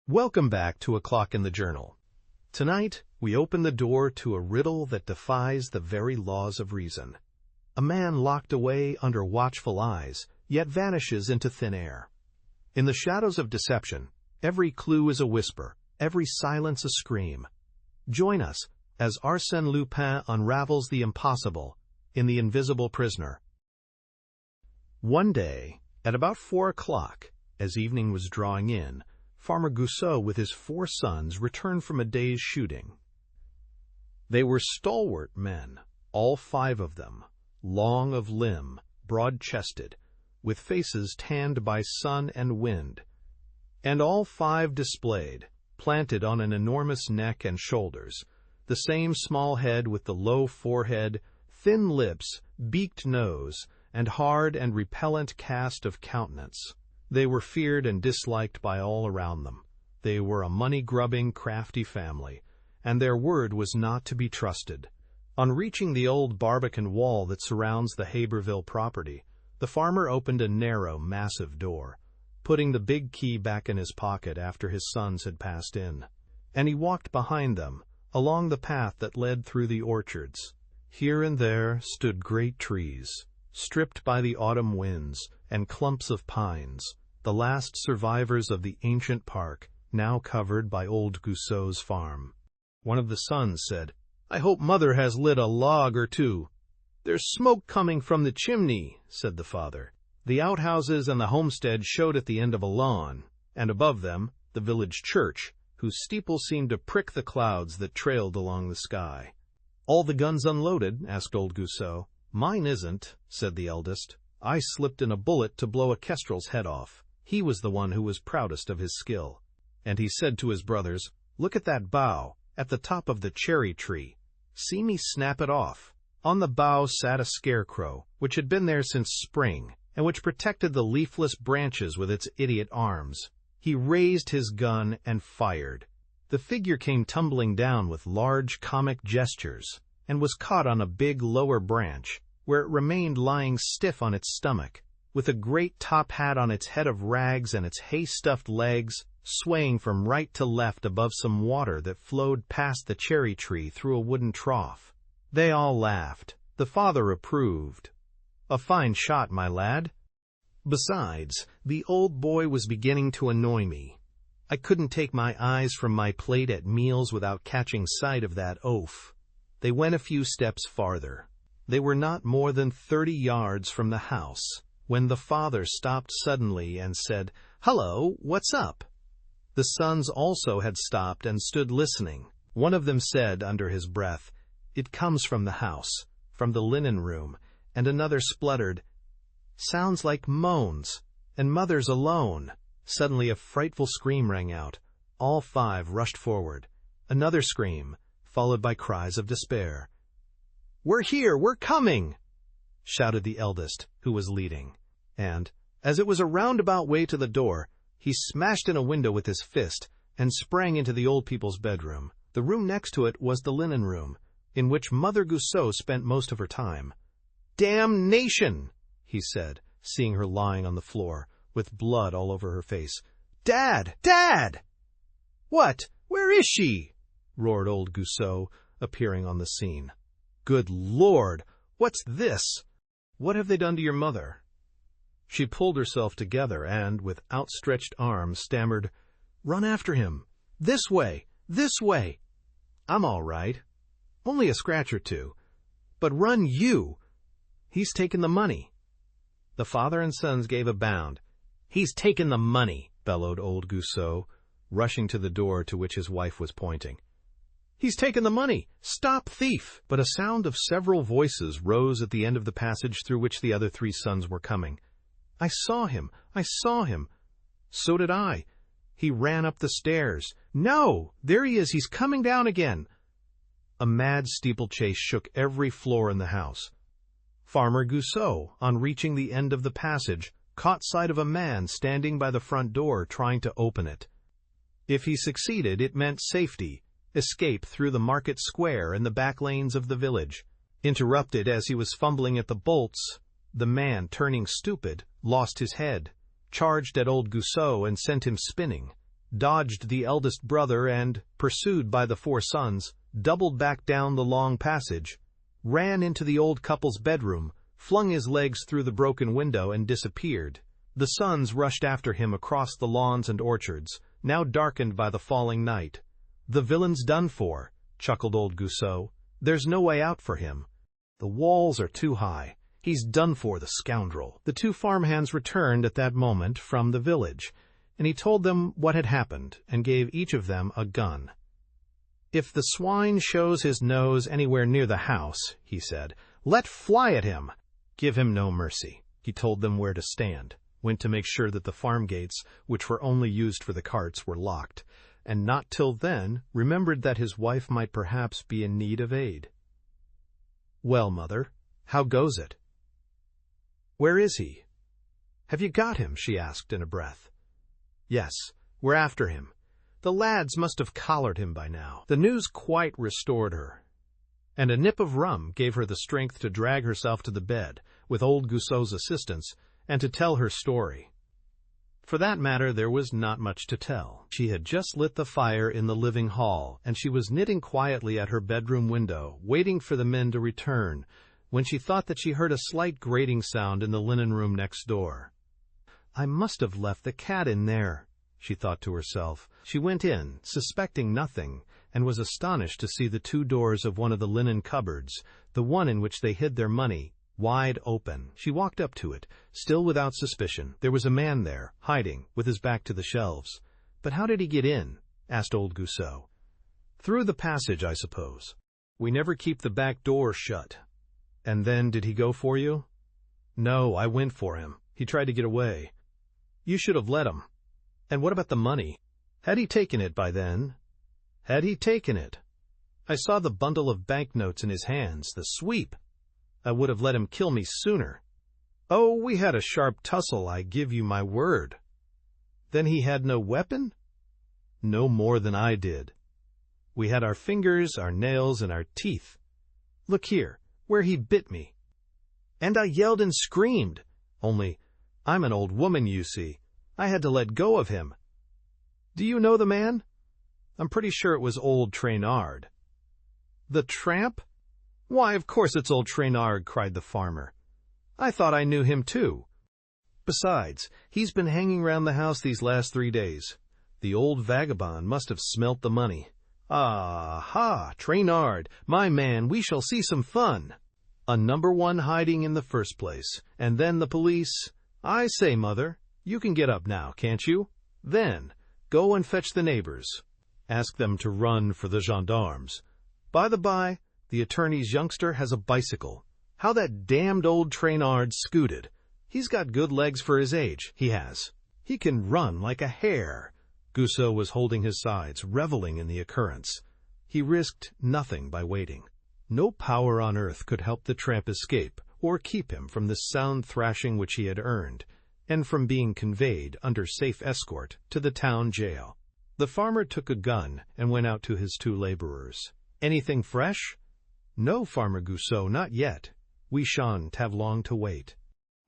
Welcome back to A Clock in the Journal. Tonight, we open the door to a riddle that defies the very laws of reason. A man locked away under watchful eyes, yet vanishes into thin air. In the shadows of deception, every clue is a whisper, every silence a scream. Join us as Arsène Lupin unravels the impossible in The Invisible Prisoner. One day, at about 4 o'clock, as evening was drawing in, Farmer Goussot with his 4 sons returned from a day's shooting. They were stalwart men, all 5 of them, long of limb, broad-chested, with faces tanned by sun and wind, and all 5 displayed, planted on an enormous neck and shoulders, the same small head with the low forehead, thin lips, beaked nose, and hard and repellent cast of countenance. They were feared and disliked by all around them. They were a money-grubbing, crafty family, and their word was not to be trusted. On reaching the old barbican wall that surrounds the Haberville property, the farmer opened a narrow, massive door, putting the big key back in his pocket after his sons had passed in, and he walked behind them, along the path that led through the orchards. Here and there stood great trees, stripped by the autumn winds, and clumps of pines, the last survivors of the ancient park, now covered by old Goussot's farm. One of the sons said, "I hope Mother has lit a log or 2. "There's smoke coming from the chimney," said the father. The outhouses and the homestead showed at the end of a lawn, and above them, the village church, whose steeple seemed to prick the clouds that trailed along the sky. "All the guns unloaded?" asked old Goussot. "Mine isn't," said the eldest. "I slipped in a bullet to blow a kestrel's head off." He was the one who was proudest of his skill. And he said to his brothers, "Look at that bough, at the top of the cherry tree. See me snap it off." On the bough sat a scarecrow, which had been there since spring, and which protected the leafless branches with its idiot arms. He raised his gun and fired. The figure came tumbling down with large comic gestures, and was caught on a big lower branch, where it remained lying stiff on its stomach, with a great top hat on its head of rags and its hay-stuffed legs swaying from right to left above some water that flowed past the cherry tree through a wooden trough. They all laughed. The father approved. "A fine shot, my lad." Besides, the old boy was beginning to annoy me. I couldn't take my eyes from my plate at meals without catching sight of that oaf. They went a few steps farther. They were not more than 30 yards from the house, when the father stopped suddenly and said, "Hello, what's up?" The sons also had stopped and stood listening. One of them said under his breath, "It comes from the house, from the linen room," and another spluttered, "Sounds like moans, and Mother's alone." Suddenly a frightful scream rang out. All 5 rushed forward. Another scream, followed by cries of despair. "We're here, we're coming!" shouted the eldest, who was leading. And, as it was a roundabout way to the door, he smashed in a window with his fist and sprang into the old people's bedroom. The room next to it was the linen room, in which Mother Goussot spent most of her time. "Damnation!" he said, seeing her lying on the floor, with blood all over her face. "Dad! Dad!" "What? Where is she?" roared old Goussot, appearing on the scene. "Good Lord! What's this? What have they done to your mother?" She pulled herself together and, with outstretched arms, stammered, "Run after him! This way! This way! I'm all right. Only a scratch or 2. But run you! He's taken the money." The father and sons gave a bound. "He's taken the money!" bellowed old Goussot, rushing to the door to which his wife was pointing. "He's taken the money! Stop thief!" But a sound of several voices rose at the end of the passage through which the other 3 sons were coming. "I saw him! I saw him!" "So did I. He ran up the stairs." "No! There he is! He's coming down again!" A mad steeplechase shook every floor in the house. Farmer Goussot, on reaching the end of the passage, caught sight of a man standing by the front door trying to open it. If he succeeded, it meant safety, escape through the market square and the back lanes of the village. Interrupted as he was fumbling at the bolts, the man, turning stupid, lost his head, charged at old Goussot and sent him spinning. dodged the eldest brother and, pursued by the four sons, doubled back down the long passage, ran into the old couple's bedroom, flung his legs through the broken window and disappeared. The sons rushed after him across the lawns and orchards, now darkened by the falling night. "The villain's done for," chuckled old Goussot. "There's no way out for him. The walls are too high. He's done for, the scoundrel." The two farmhands returned at that moment from the village, and he told them what had happened and gave each of them a gun. "If the swine shows his nose anywhere near the house," he said, "let fly at him. Give him no mercy." He told them where to stand, went to make sure that the farm gates, which were only used for the carts, were locked, and not till then remembered that his wife might perhaps be in need of aid. "Well, mother, how goes it? Where is he? Have you got him?" she asked in a breath. "Yes, we're after him. The lads must have collared him by now." The news quite restored her, and a nip of rum gave her the strength to drag herself to the bed, with old Goussot's assistance, and to tell her story. For that matter, there was not much to tell. She had just lit the fire in the living hall, and she was knitting quietly at her bedroom window, waiting for the men to return, when she thought that she heard a slight grating sound in the linen room next door. "I must have left the cat in there," she thought to herself. She went in, suspecting nothing, and was astonished to see the two doors of one of the linen cupboards, the one in which they hid their money, wide open. She walked up to it, still without suspicion. There was a man there, hiding, with his back to the shelves. "But how did he get in?" asked old Goussot. "Through the passage, I suppose. We never keep the back door shut." "And then did he go for you?" "No, I went for him. He tried to get away." "You should have let him. And what about the money? Had he taken it by then?" "Had he taken it? I saw the bundle of banknotes in his hands, the sweep. I would have let him kill me sooner." "Oh, we had a sharp tussle, I give you my word." "Then he had no weapon?" "No more than I did. We had our fingers, our nails, and our teeth. Look here, where he bit me. And I yelled and screamed. Only, I'm an old woman, you see. I had to let go of him. Do you know the man? I'm pretty sure it was old Trainard." "The tramp? Why, of course it's old Trainard," cried the farmer. "I thought I knew him too. Besides, he's been hanging round the house these last 3 days. The old vagabond must have smelt the money. Ah, ha, Trainard, my man, we shall see some fun. A number one hiding in the first place, and then the police. I say, mother, you can get up now, can't you? Then, go and fetch the neighbors. Ask them to run for the gendarmes. By the by, the attorney's youngster has a bicycle. How that damned old Trainard scooted. He's got good legs for his age, he has. He can run like a hare." Goussot was holding his sides, reveling in the occurrence. He risked nothing by waiting. No power on earth could help the tramp escape, or keep him from the sound thrashing which he had earned, and from being conveyed, under safe escort, to the town jail. The farmer took a gun and went out to his two laborers. "Anything fresh?" "No, Farmer Goussot, not yet. We shan't have long to wait."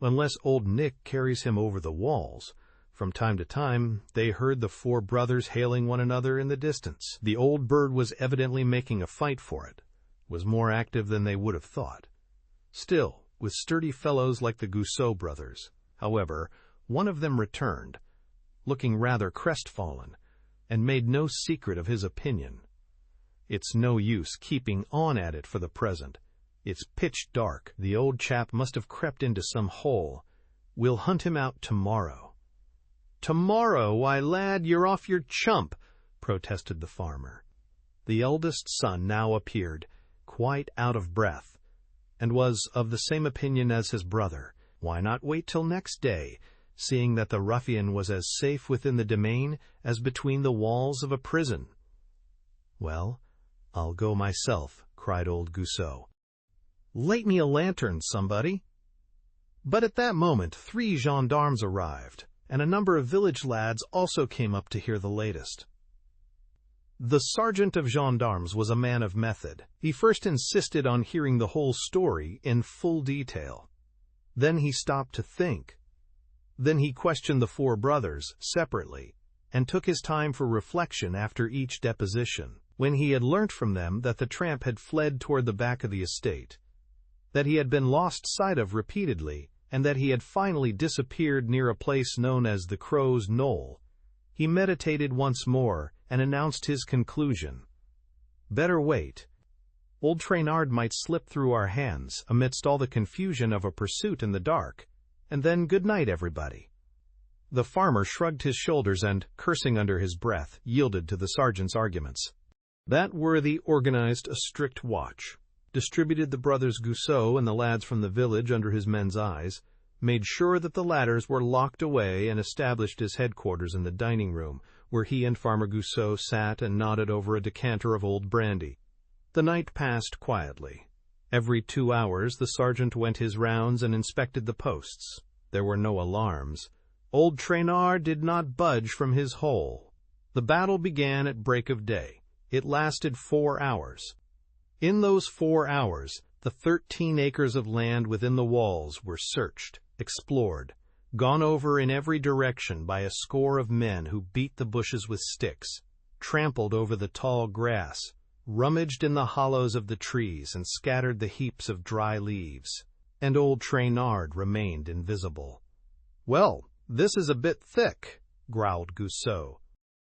Unless old Nick carries him over the walls. From time to time, they heard the four brothers hailing one another in the distance. The old bird was evidently making a fight for it, was more active than they would have thought. Still, with sturdy fellows like the Goussot brothers. However, one of them returned, looking rather crestfallen, and made no secret of his opinion. "It's no use keeping on at it for the present. It's pitch dark. The old chap must have crept into some hole. We'll hunt him out tomorrow." "Tomorrow? Why, lad, you're off your chump," protested the farmer. The eldest son now appeared, quite out of breath, and was of the same opinion as his brother. Why not wait till next day, seeing that the ruffian was as safe within the domain as between the walls of a prison? "Well, I'll go myself," cried old Goussot. "Light me a lantern, somebody." But at that moment 3 gendarmes arrived, and a number of village lads also came up to hear the latest. The sergeant of gendarmes was a man of method. He first insisted on hearing the whole story in full detail. Then he stopped to think. Then he questioned the 4 brothers separately, and took his time for reflection after each deposition, when he had learnt from them that the tramp had fled toward the back of the estate, that he had been lost sight of repeatedly, and that he had finally disappeared near a place known as the Crow's Knoll. He meditated once more and announced his conclusion. "Better wait. Old Trainard might slip through our hands amidst all the confusion of a pursuit in the dark, and then good night, everybody." The farmer shrugged his shoulders and, cursing under his breath, yielded to the sergeant's arguments. That worthy organized a strict watch, distributed the brothers Goussot and the lads from the village under his men's eyes, made sure that the ladders were locked away, and established his headquarters in the dining room, where he and Farmer Goussot sat and nodded over a decanter of old brandy. The night passed quietly. Every 2 hours the sergeant went his rounds and inspected the posts. There were no alarms. Old Trainard did not budge from his hole. The battle began at break of day. It lasted 4 hours. In those 4 hours, the 13 acres of land within the walls were searched, explored, gone over in every direction by a score of men who beat the bushes with sticks, trampled over the tall grass, rummaged in the hollows of the trees, and scattered the heaps of dry leaves, and old Trainard remained invisible. "Well, this is a bit thick," growled Goussot.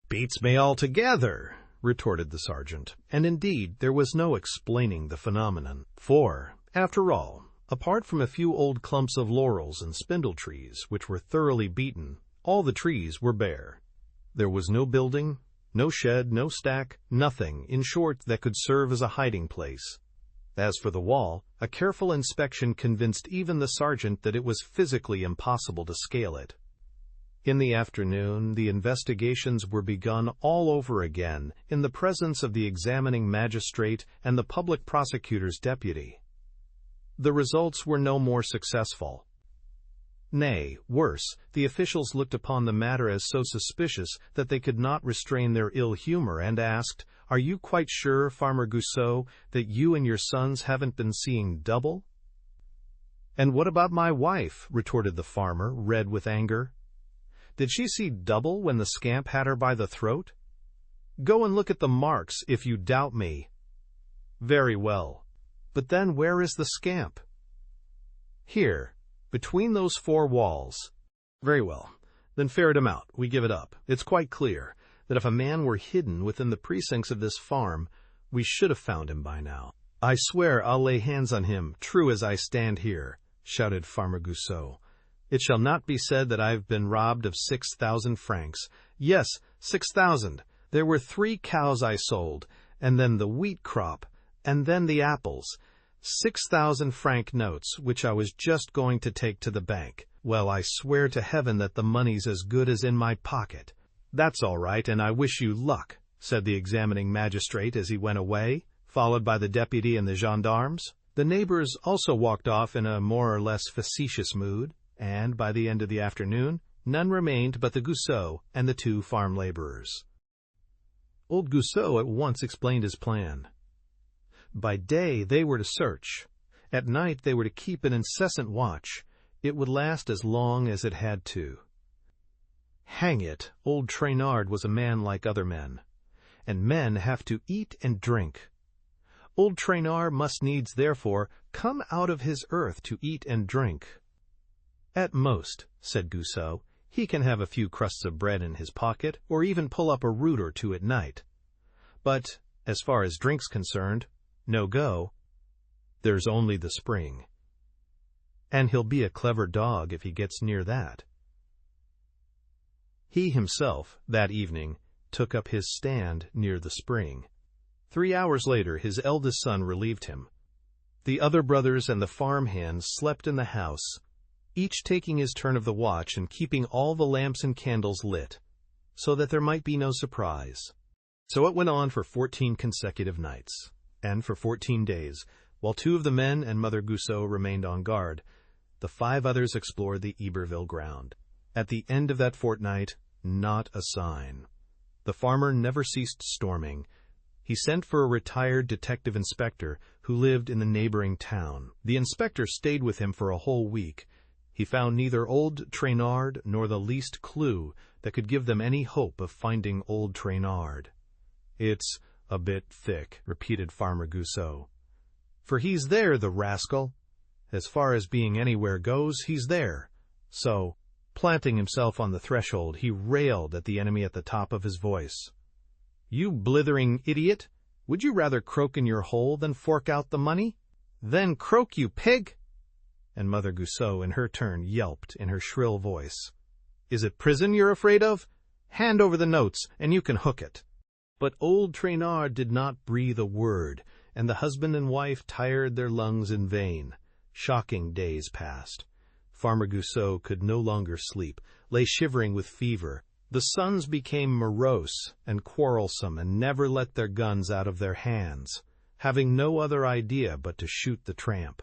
"Beats me altogether," retorted the sergeant, and indeed there was no explaining the phenomenon, for, after all, apart from a few old clumps of laurels and spindle trees which were thoroughly beaten, all the trees were bare. There was no building, no shed, no stack, nothing, in short, that could serve as a hiding place. As for the wall, a careful inspection convinced even the sergeant that it was physically impossible to scale it. In the afternoon, the investigations were begun all over again in the presence of the examining magistrate and the public prosecutor's deputy. The results were no more successful. Nay, worse, the officials looked upon the matter as so suspicious that they could not restrain their ill humor and asked, "Are you quite sure, Farmer Goussot, that you and your sons haven't been seeing double?" "And what about my wife?" retorted the farmer, red with anger. "Did she see double when the scamp had her by the throat? Go and look at the marks if you doubt me." "Very well. But then where is the scamp?" "Here, between those 4 walls." "Very well. Then ferret him out. We give it up. It's quite clear that if a man were hidden within the precincts of this farm, we should have found him by now." "I swear I'll lay hands on him, true as I stand here," shouted Farmer Goussot. "It shall not be said that I've been robbed of 6,000 francs. Yes, 6,000. There were 3 cows I sold, and then the wheat crop, and then the apples. 6,000 franc notes, which I was just going to take to the bank. Well, I swear to heaven that the money's as good as in my pocket." "That's all right, and I wish you luck," said the examining magistrate as he went away, followed by the deputy and the gendarmes. The neighbors also walked off in a more or less facetious mood, and by the end of the afternoon, none remained but the Goussot and the 2 farm laborers. Old Goussot at once explained his plan. By day they were to search. At night they were to keep an incessant watch. It would last as long as it had to. Hang it, old Trainard was a man like other men, and men have to eat and drink. Old Trainard must needs, therefore, come out of his earth to eat and drink. "At most," said Goussot, "he can have a few crusts of bread in his pocket, or even pull up a root or 2 at night. But, as far as drink's concerned, no go. There's only the spring. And he'll be a clever dog if he gets near that." He himself, that evening, took up his stand near the spring. 3 hours later his eldest son relieved him. The other brothers and the farm hands slept in the house, each taking his turn of the watch and keeping all the lamps and candles lit, so that there might be no surprise. So it went on for 14 consecutive nights, and for 14 days, while 2 of the men and Mother Goussot remained on guard, the 5 others explored the Iberville ground. At the end of that fortnight, not a sign. The farmer never ceased storming. He sent for a retired detective inspector who lived in the neighboring town. The inspector stayed with him for a whole week. He found neither old Trainard nor the least clue that could give them any hope of finding old Trainard. "It's a bit thick," repeated Farmer Goussot. "For he's there, the rascal. As far as being anywhere goes, he's there." So, planting himself on the threshold, he railed at the enemy at the top of his voice. "You blithering idiot! Would you rather croak in your hole than fork out the money? Then croak, you pig!" And Mother Goussot in her turn yelped in her shrill voice. "Is it prison you're afraid of? Hand over the notes, and you can hook it." But old Trainard did not breathe a word, and the husband and wife tired their lungs in vain. Shocking days passed. Farmer Goussot could no longer sleep, lay shivering with fever. The sons became morose and quarrelsome and never let their guns out of their hands, having no other idea but to shoot the tramp.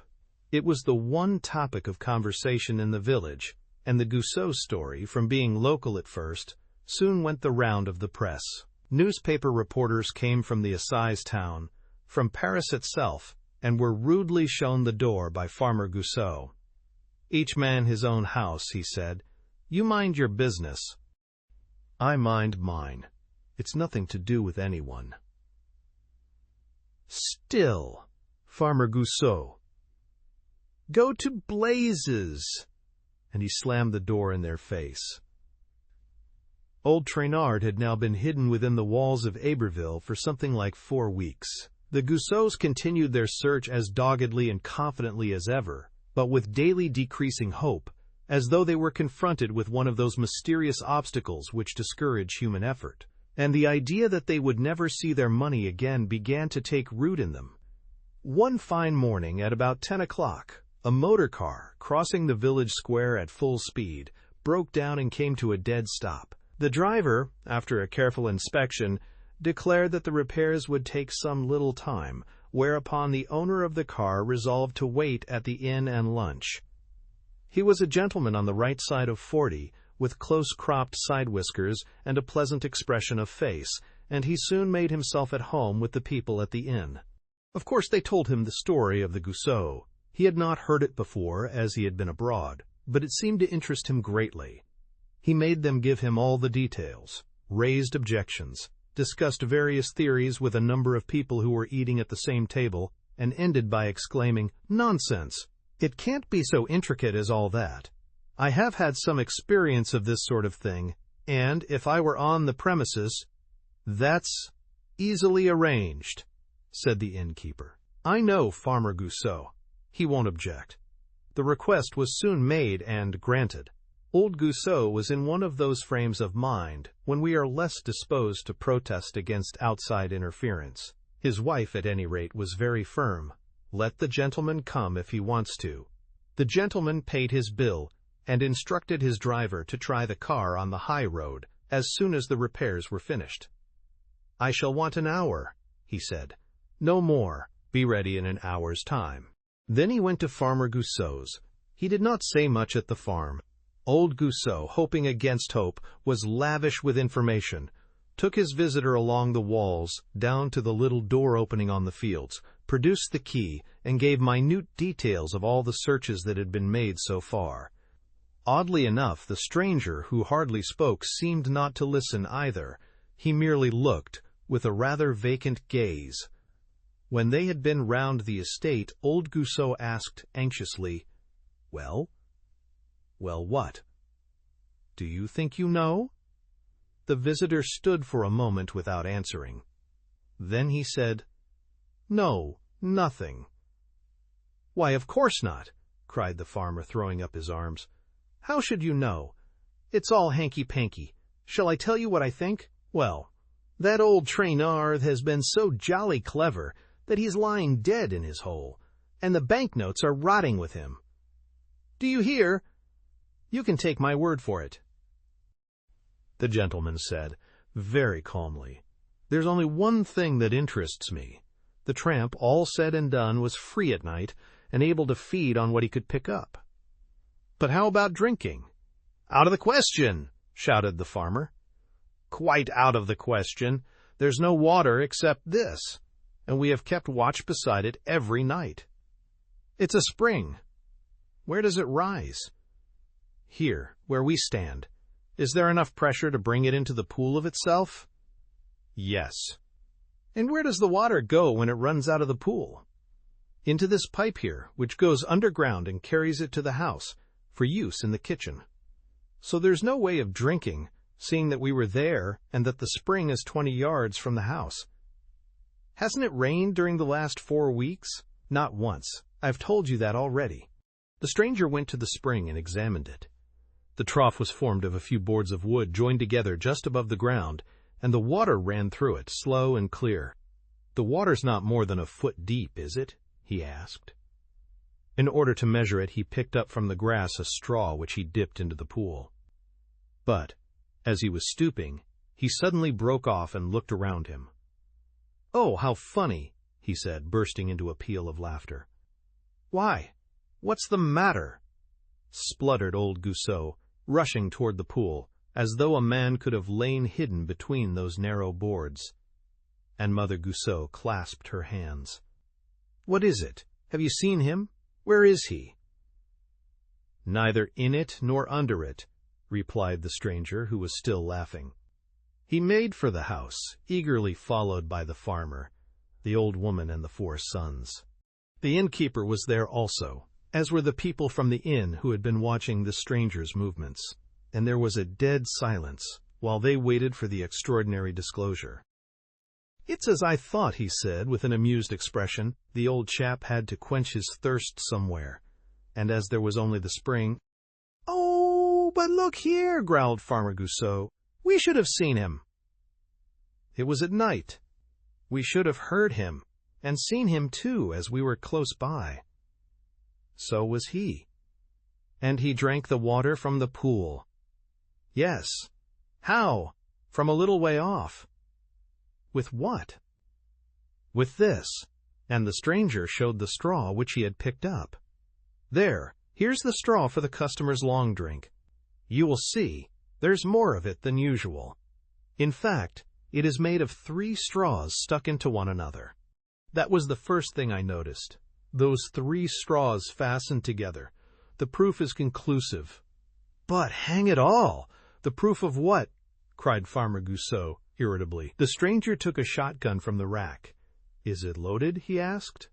It was the one topic of conversation in the village, and the Goussot story, from being local at first, soon went the round of the press. Newspaper reporters came from the assize town, from Paris itself, and were rudely shown the door by Farmer Goussot. "Each man his own house," he said. "You mind your business. I mind mine. It's nothing to do with anyone." "Still, Farmer Goussot, go to blazes!" And he slammed the door in their face. Old Trainard had now been hidden within the walls of Aberville for something like 4 weeks. The Goussots continued their search as doggedly and confidently as ever, but with daily decreasing hope, as though they were confronted with one of those mysterious obstacles which discourage human effort. And the idea that they would never see their money again began to take root in them. One fine morning at about 10 o'clock, a motor car, crossing the village square at full speed, broke down and came to a dead stop. The driver, after a careful inspection, declared that the repairs would take some little time, whereupon the owner of the car resolved to wait at the inn and lunch. He was a gentleman on the right side of 40, with close-cropped side whiskers and a pleasant expression of face, and he soon made himself at home with the people at the inn. Of course they told him the story of the Goussot. He had not heard it before, as he had been abroad, but it seemed to interest him greatly. He made them give him all the details, raised objections, discussed various theories with a number of people who were eating at the same table, and ended by exclaiming, "Nonsense! It can't be so intricate as all that. I have had some experience of this sort of thing, and if I were on the premises—" "That's easily arranged," said the innkeeper. "I know Farmer Goussot. He won't object." The request was soon made and granted. Old Goussot was in one of those frames of mind when we are less disposed to protest against outside interference. His wife, at any rate, was very firm. Let the gentleman come if he wants to. The gentleman paid his bill and instructed his driver to try the car on the high road as soon as the repairs were finished. "I shall want an hour," he said. "No more. Be ready in an hour's time." Then he went to Farmer Goussot's. He did not say much at the farm. Old Goussot, hoping against hope, was lavish with information, took his visitor along the walls, down to the little door opening on the fields, produced the key, and gave minute details of all the searches that had been made so far. Oddly enough, the stranger, who hardly spoke, seemed not to listen either. He merely looked, with a rather vacant gaze. When they had been round the estate, old Goussot asked anxiously, "Well? Well, what? Do you think you know?" The visitor stood for a moment without answering. Then he said, "No, nothing." "Why, of course not," cried the farmer, throwing up his arms. "How should you know? It's all hanky-panky. Shall I tell you what I think? Well, that old Trainard has been so jolly clever that he's lying dead in his hole, and the banknotes are rotting with him. Do you hear? You can take my word for it." The gentleman said, very calmly, "There's only one thing that interests me. The tramp, all said and done, was free at night and able to feed on what he could pick up." "But how about drinking?" "Out of the question!" shouted the farmer. "Quite out of the question. There's no water except this, and we have kept watch beside it every night. It's a spring. Where does it rise? Here, where we stand. Is there enough pressure to bring it into the pool of itself? Yes. And where does the water go when it runs out of the pool? Into this pipe here, which goes underground and carries it to the house, for use in the kitchen. So there's no way of drinking, seeing that we were there and that the spring is 20 yards from the house. Hasn't it rained during the last 4 weeks? Not once. I've told you that already. The stranger went to the spring and examined it. The trough was formed of a few boards of wood joined together just above the ground, and the water ran through it, slow and clear. The water's not more than a foot deep, is it? He asked. In order to measure it, he picked up from the grass a straw which he dipped into the pool. But, as he was stooping, he suddenly broke off and looked around him. "Oh, how funny," he said, bursting into a peal of laughter. "Why, what's the matter?" spluttered old Goussot, rushing toward the pool, as though a man could have lain hidden between those narrow boards. And Mother Goussot clasped her hands. "What is it? Have you seen him? Where is he?" "Neither in it nor under it," replied the stranger, who was still laughing. He made for the house, eagerly followed by the farmer, the old woman, and the 4 sons. The innkeeper was there also, as were the people from the inn who had been watching the stranger's movements, and there was a dead silence while they waited for the extraordinary disclosure. "It's as I thought," he said, with an amused expression. The old chap had to quench his thirst somewhere, and as there was only the spring— "Oh, but look here," growled Farmer Goussot. "We should have seen him." "It was at night. We should have heard him, and seen him too, as we were close by." "So was he." "And he drank the water from the pool." "Yes." "How?" "From a little way off." "With what?" "With this." And the stranger showed the straw which he had picked up. "There, here's the straw for the customer's long drink. You will see, there's more of it than usual. In fact, it is made of 3 straws stuck into one another. That was the first thing I noticed. Those 3 straws fastened together. The proof is conclusive." "But hang it all! The proof of what?" cried Farmer Goussot irritably. The stranger took a shotgun from the rack. "Is it loaded?" he asked.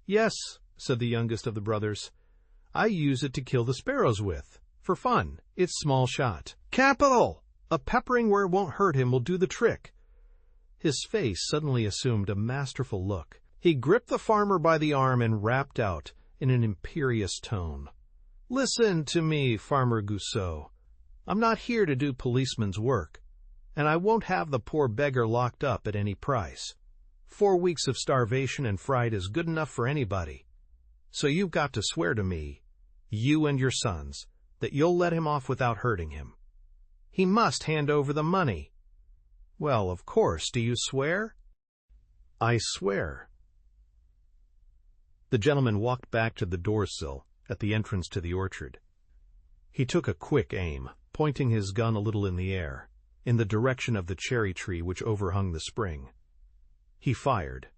"Yes," said the youngest of the brothers. "I use it to kill the sparrows with. For fun. It's small shot." "Capital! A peppering where it won't hurt him will do the trick." His face suddenly assumed a masterful look. He gripped the farmer by the arm and rapped out, in an imperious tone, "Listen to me, Farmer Goussot. I'm not here to do policeman's work, and I won't have the poor beggar locked up at any price. 4 weeks of starvation and fright is good enough for anybody. So you've got to swear to me, you and your sons, that you'll let him off without hurting him. He must hand over the money." "Well, of course. Do you swear?" "I swear." The gentleman walked back to the door-sill at the entrance to the orchard. He took a quick aim, pointing his gun a little in the air, in the direction of the cherry tree which overhung the spring. He fired.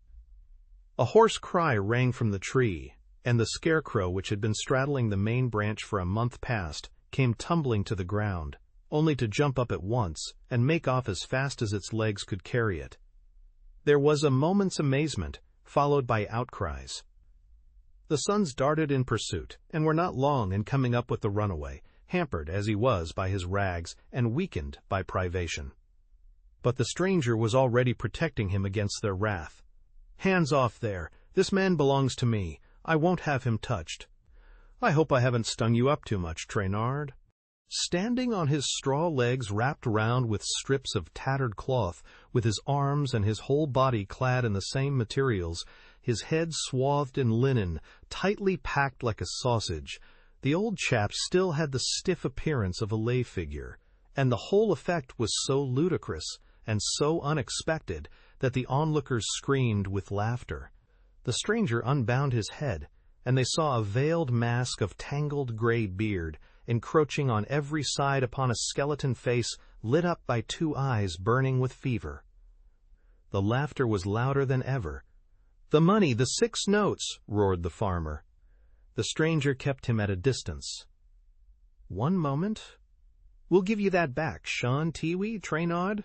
A hoarse cry rang from the tree, and the scarecrow, which had been straddling the main branch for a month past, came tumbling to the ground, only to jump up at once and make off as fast as its legs could carry it. There was a moment's amazement, followed by outcries. The sons darted in pursuit, and were not long in coming up with the runaway, hampered as he was by his rags and weakened by privation. But the stranger was already protecting him against their wrath. "Hands off there! This man belongs to me. I won't have him touched." "I hope I haven't stung you up too much, Traynard." Standing on his straw legs wrapped round with strips of tattered cloth, with his arms and his whole body clad in the same materials, his head swathed in linen, tightly packed like a sausage, the old chap still had the stiff appearance of a lay figure, and the whole effect was so ludicrous and so unexpected that the onlookers screamed with laughter. The stranger unbound his head, and they saw a veiled mask of tangled gray beard, encroaching on every side upon a skeleton face lit up by 2 eyes burning with fever. The laughter was louder than ever. "The money, the 6 notes!" roared the farmer. The stranger kept him at a distance. "1 moment. We'll give you that back, Sean Tiwi, Traynard."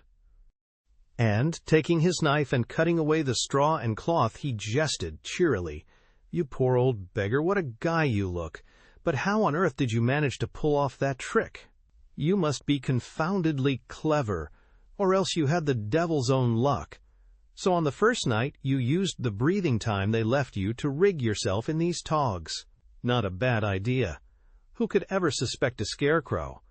And, taking his knife and cutting away the straw and cloth, he jested cheerily. "You poor old beggar, what a guy you look! But how on earth did you manage to pull off that trick? You must be confoundedly clever, or else you had the devil's own luck. So on the first night you used the breathing time they left you to rig yourself in these togs. Not a bad idea. Who could ever suspect a scarecrow?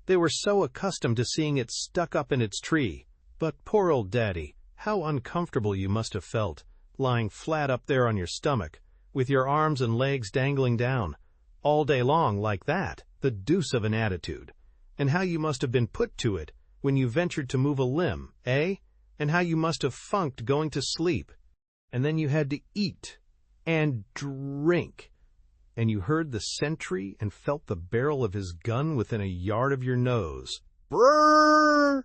They were so accustomed to seeing it stuck up in its tree. But poor old Daddy, how uncomfortable you must have felt, lying flat up there on your stomach, with your arms and legs dangling down, all day long like that, the deuce of an attitude. And how you must have been put to it when you ventured to move a limb, eh? And how you must have funked going to sleep. And then you had to eat and drink. And you heard the sentry and felt the barrel of his gun within a yard of your nose. Brrr!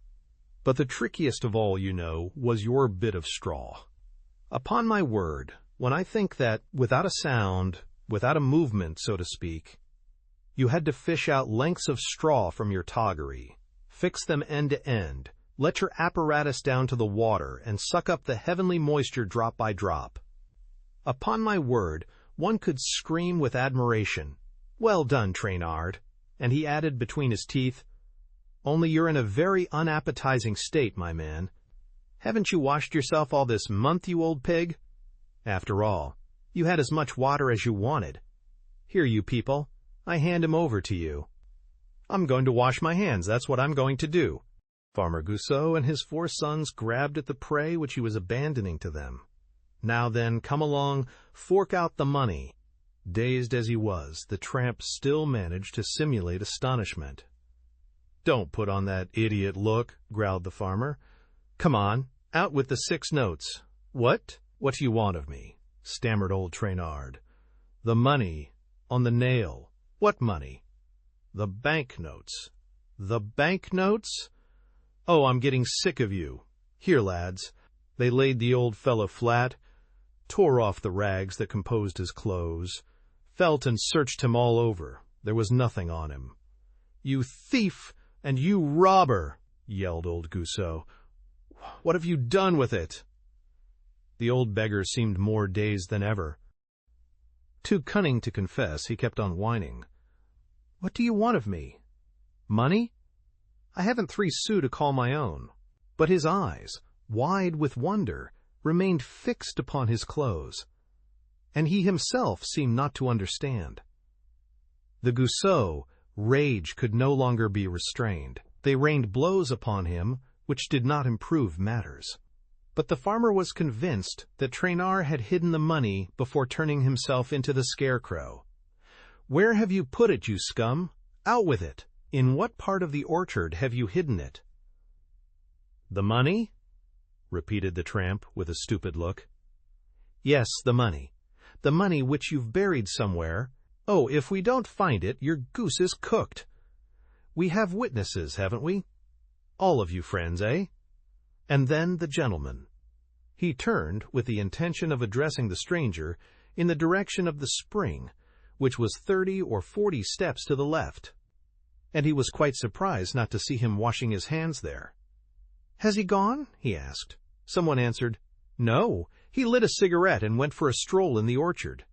But the trickiest of all, you know, was your bit of straw. Upon my word, when I think that, without a sound, without a movement, so to speak, you had to fish out lengths of straw from your toggery, fix them end to end, let your apparatus down to the water, and suck up the heavenly moisture drop by drop. Upon my word, one could scream with admiration. "Well done, Traynard." And he added between his teeth, "Only you're in a very unappetizing state, my man. Haven't you washed yourself all this month, you old pig? After all, you had as much water as you wanted. Here, you people, I hand him over to you. I'm going to wash my hands, that's what I'm going to do." Farmer Goussot and his 4 sons grabbed at the prey which he was abandoning to them. "Now then, come along, fork out the money." Dazed as he was, the tramp still managed to simulate astonishment. "Don't put on that idiot look," growled the farmer. "Come on, out with the 6 notes. What? What do you want of me?" stammered old Traynard. "The money, on the nail." "What money?" "The bank notes." "The bank notes? Oh, I'm getting sick of you. Here, lads." They laid the old fellow flat, tore off the rags that composed his clothes, felt and searched him all over. There was nothing on him. "You thief and you robber!" yelled old Goussot. "What have you done with it?" The old beggar seemed more dazed than ever. Too cunning to confess, he kept on whining. "What do you want of me? Money? I haven't 3 sous to call my own." But his eyes, wide with wonder, remained fixed upon his clothes, and he himself seemed not to understand. The Goussot, rage could no longer be restrained. They rained blows upon him, which did not improve matters. But the farmer was convinced that Traynard had hidden the money before turning himself into the scarecrow. "Where have you put it, you scum? Out with it! In what part of the orchard have you hidden it?" "The money?" repeated the tramp with a stupid look. "Yes, the money. The money which you've buried somewhere. Oh, if we don't find it, your goose is cooked. We have witnesses, haven't we? All of you friends, eh? And then the gentleman." He turned, with the intention of addressing the stranger, in the direction of the spring, which was 30 or 40 steps to the left, and he was quite surprised not to see him washing his hands there. "Has he gone?" he asked. Someone answered, "No, he lit a cigarette and went for a stroll in the orchard."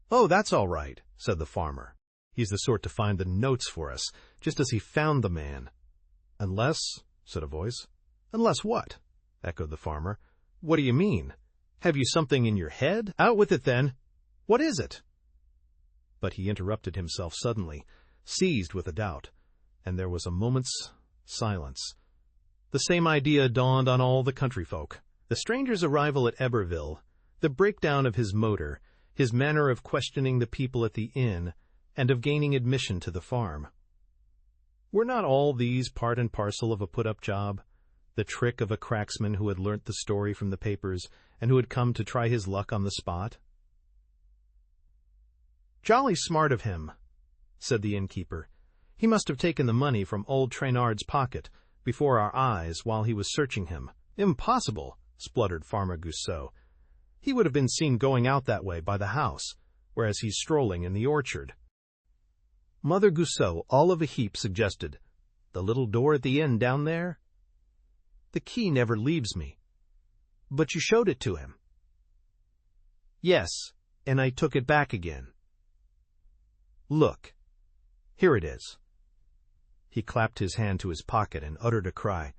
"Oh, that's all right," said the farmer. "He's the sort to find the notes for us, just as he found the man." "Unless," said a voice. "Unless what?" echoed the farmer. "What do you mean? Have you something in your head? Out with it, then. What is it?" But he interrupted himself suddenly, seized with a doubt, and there was a moment's silence. The same idea dawned on all the country folk. The stranger's arrival at Eberville, the breakdown of his motor, his manner of questioning the people at the inn, and of gaining admission to the farm. Were not all these part and parcel of a put-up job? The trick of a cracksman who had learnt the story from the papers and who had come to try his luck on the spot? "Jolly smart of him," said the innkeeper. "He must have taken the money from old Traynard's pocket before our eyes while he was searching him." "Impossible," spluttered Farmer Goussot. "He would have been seen going out that way by the house, whereas he's strolling in the orchard." Mother Goussot, all of a heap, suggested, "The little door at the end down there?" "The key never leaves me." "But you showed it to him." "Yes, and I took it back again. Look, here it is." He clapped his hand to his pocket and uttered a cry.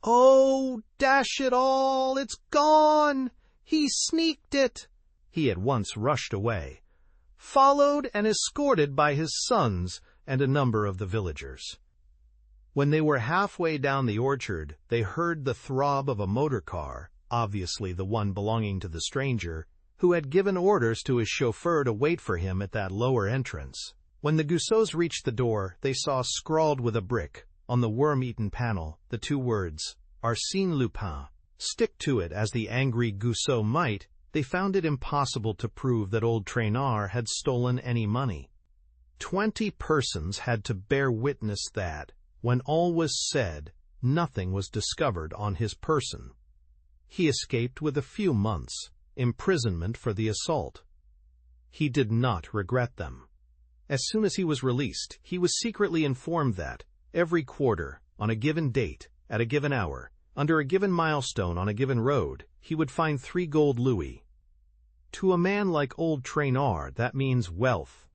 "Oh, dash it all, it's gone! He sneaked it!" He at once rushed away, followed and escorted by his sons and a number of the villagers. When they were halfway down the orchard, they heard the throb of a motor car, obviously the one belonging to the stranger, who had given orders to his chauffeur to wait for him at that lower entrance. When the Goussots reached the door, they saw scrawled with a brick, on the worm-eaten panel, the two words, "Arsène Lupin." Stick to it as the angry Goussot might, they found it impossible to prove that old Trainard had stolen any money. 20 persons had to bear witness that, when all was said, nothing was discovered on his person. He escaped with a few months' imprisonment for the assault. He did not regret them. As soon as he was released, he was secretly informed that, every quarter, on a given date, at a given hour, under a given milestone on a given road, he would find 3 gold louis. To a man like old Trainard, that means wealth,